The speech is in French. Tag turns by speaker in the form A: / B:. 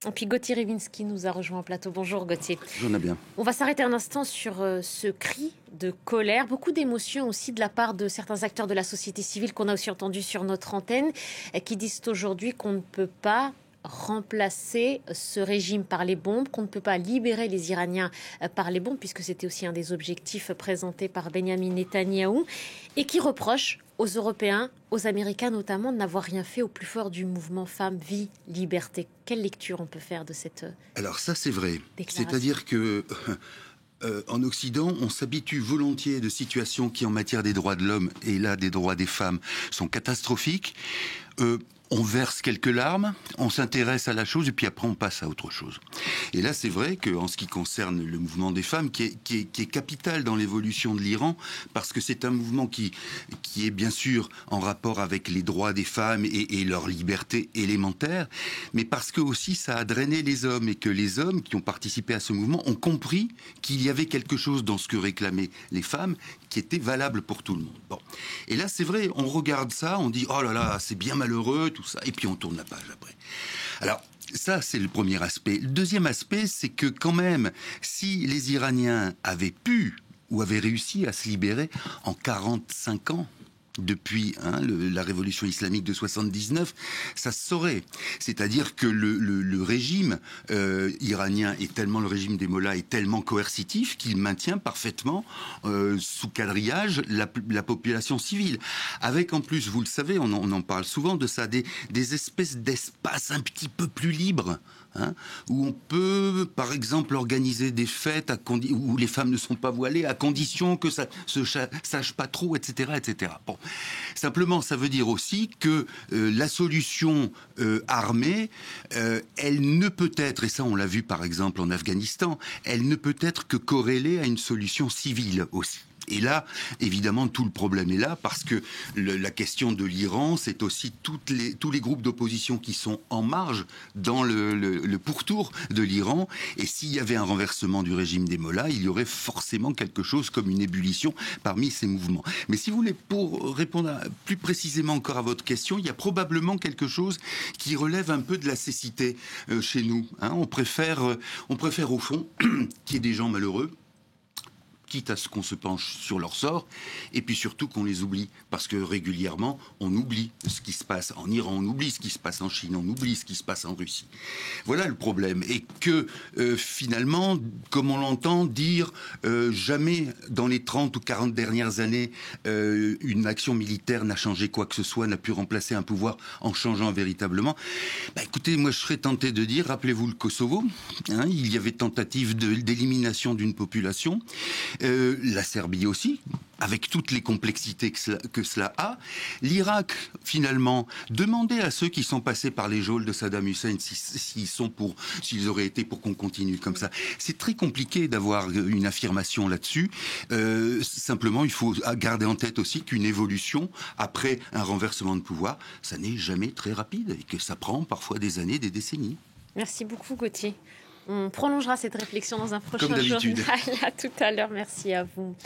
A: Et puis Gauthier Rybinski nous a rejoint en plateau. Bonjour Gauthier.
B: J'en ai bien.
A: On va s'arrêter un instant sur ce cri de colère, beaucoup d'émotions aussi de la part de certains acteurs de la société civile qu'on a aussi entendu sur notre antenne, qui disent aujourd'hui qu'on ne peut pas remplacer ce régime par les bombes, qu'on ne peut pas libérer les Iraniens par les bombes, puisque c'était aussi un des objectifs présentés par Benyamin Netanyahou, et qui reproche aux Européens, aux Américains notamment, de n'avoir rien fait au plus fort du mouvement Femmes, Vie, Liberté. Quelle lecture on peut faire de cette
B: Alors ça, c'est vrai.
A: déclaration ?
B: C'est-à-dire que en Occident, on s'habitue volontiers de situations qui, en matière des droits de l'homme et là des droits des femmes, sont catastrophiques. On verse quelques larmes, on s'intéresse à la chose et puis après on passe à autre chose. Et là, c'est vrai qu'en ce qui concerne le mouvement des femmes, qui est capital dans l'évolution de l'Iran, parce que c'est un mouvement qui est bien sûr en rapport avec les droits des femmes et leur liberté élémentaire, mais parce que aussi ça a drainé les hommes et que les hommes qui ont participé à ce mouvement ont compris qu'il y avait quelque chose dans ce que réclamaient les femmes qui était valable pour tout le monde. Bon. Et là, c'est vrai, on regarde ça, on dit « Oh là là, c'est bien malheureux », tout ça, et puis on tourne la page après. Alors, ça, c'est le premier aspect. Le deuxième aspect, c'est que quand même, si les Iraniens avaient pu ou avaient réussi à se libérer en 45 ans, depuis la révolution islamique de 79, ça se saurait. C'est-à-dire que le régime iranien est tellement, le régime des mollahs est tellement coercitif qu'il maintient parfaitement sous quadrillage la population civile. Avec en plus, vous le savez, on en parle souvent de ça, des espèces d'espaces un petit peu plus libres. Où on peut, par exemple, organiser des fêtes où les femmes ne sont pas voilées, à condition que ça se sache pas trop, etc., etc. Bon. Simplement, ça veut dire aussi que la solution armée, elle ne peut être, et ça on l'a vu par exemple en Afghanistan, elle ne peut être que corrélée à une solution civile aussi. Et là, évidemment, tout le problème est là, parce que la question de l'Iran, c'est aussi tous les groupes d'opposition qui sont en marge dans le pourtour de l'Iran. Et s'il y avait un renversement du régime des mollahs, il y aurait forcément quelque chose comme une ébullition parmi ces mouvements. Mais si vous voulez, pour répondre plus précisément encore à votre question, il y a probablement quelque chose qui relève un peu de la cécité chez nous. On préfère au fond qu'il y ait des gens malheureux, quitte à ce qu'on se penche sur leur sort, et puis surtout qu'on les oublie, parce que régulièrement, on oublie ce qui se passe en Iran, on oublie ce qui se passe en Chine, on oublie ce qui se passe en Russie. Voilà le problème, et que finalement, comme on l'entend dire, jamais dans les 30 ou 40 dernières années, une action militaire n'a changé quoi que ce soit, n'a pu remplacer un pouvoir en changeant véritablement. Écoutez, moi je serais tenté de dire, rappelez-vous le Kosovo, il y avait tentative d'élimination d'une population, la Serbie aussi, avec toutes les complexités que cela a. L'Irak, finalement, demandez à ceux qui sont passés par les geôles de Saddam Hussein s'ils auraient été pour qu'on continue comme ça. C'est très compliqué d'avoir une affirmation là-dessus. Simplement, il faut garder en tête aussi qu'une évolution, après un renversement de pouvoir, ça n'est jamais très rapide et que ça prend parfois des années, des décennies.
A: Merci beaucoup Gauthier. On prolongera cette réflexion dans un prochain
B: Comme d'habitude.
A: journal. À tout à l'heure. Merci à vous.